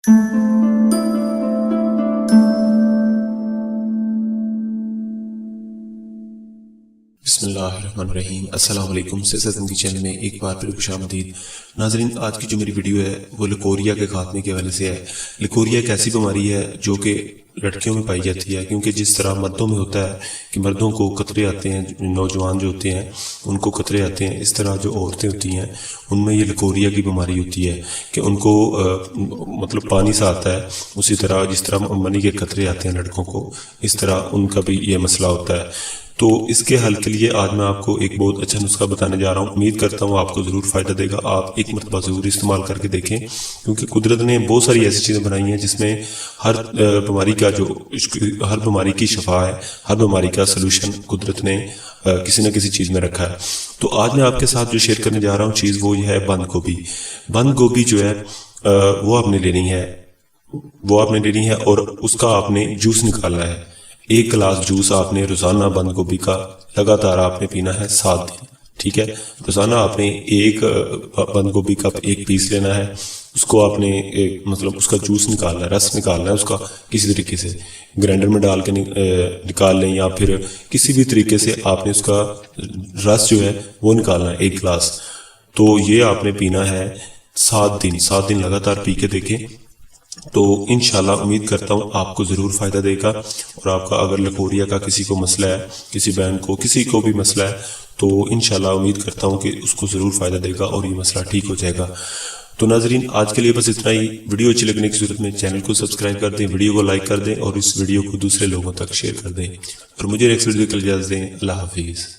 بسم اللہ الرحمن الرحیم۔ السلام علیکم۔ صحت زندگی چینل میں ایک بار پھر خوش آمدید۔ ناظرین، آج کی جو میری ویڈیو ہے وہ لیکوریا کے خاتمے کے حوالے سے ہے۔ لیکوریا ایک ایسی بیماری ہے جو کہ لڑکیوں میں پائی جاتی ہے، کیونکہ جس طرح مردوں میں ہوتا ہے کہ مردوں کو قطرے آتے ہیں، نوجوان جو ہوتے ہیں ان کو قطرے آتے ہیں، اس طرح جو عورتیں ہوتی ہیں ان میں یہ لیکوریا کی بیماری ہوتی ہے کہ ان کو مطلب پانی سا آتا ہے، اسی طرح جس طرح منی کے قطرے آتے ہیں لڑکوں کو، اس طرح ان کا بھی یہ مسئلہ ہوتا ہے۔ تو اس کے حل کے لیے آج میں آپ کو ایک بہت اچھا نسخہ بتانے جا رہا ہوں۔ امید کرتا ہوں آپ کو ضرور فائدہ دے گا، آپ ایک مرتبہ ضرور استعمال کر کے دیکھیں، کیونکہ قدرت نے بہت ساری ایسی چیزیں بنائی ہیں جس میں ہر بیماری کی شفا ہے، ہر بیماری کا سلوشن قدرت نے کسی نہ کسی چیز میں رکھا ہے۔ تو آج میں آپ کے ساتھ جو شیئر کرنے جا رہا ہوں چیز وہ یہ ہے بند گوبھی۔ بند گوبھی جو ہے وہ آپ نے لینی ہے اور اس کا آپ نے جوس نکالنا ہے۔ 1 گلاس جوس آپ نے روزانہ بند گوبھی کا لگاتار آپ نے پینا ہے 7 دن، ٹھیک ہے۔ روزانہ آپ نے ایک بند گوبھی کا 1 پیس لینا ہے، اس کو آپ نے مطلب اس کا جوس نکالنا ہے، رس نکالنا ہے اس کا، کسی طریقے سے گرینڈر میں ڈال کے نکال لیں یا پھر کسی بھی طریقے سے آپ نے اس کا رس جو ہے وہ نکالنا ہے 1 گلاس۔ تو یہ آپ نے پینا ہے 7 دن لگاتار پی کے دیکھیں، تو انشاءاللہ امید کرتا ہوں آپ کو ضرور فائدہ دے گا۔ اور آپ کا اگر لیکوریا کا کسی کو مسئلہ ہے، کسی بہن کو، کسی کو بھی مسئلہ ہے، تو انشاءاللہ امید کرتا ہوں کہ اس کو ضرور فائدہ دے گا اور یہ مسئلہ ٹھیک ہو جائے گا۔ تو ناظرین، آج کے لیے بس اتنا ہی۔ ویڈیو اچھی لگنے کی صورت میں چینل کو سبسکرائب کر دیں، ویڈیو کو لائک کر دیں اور اس ویڈیو کو دوسرے لوگوں تک شیئر کر دیں، اور مجھے نیکسٹ ویڈیو کے لیے اجازت دیں۔ اللہ حافظ۔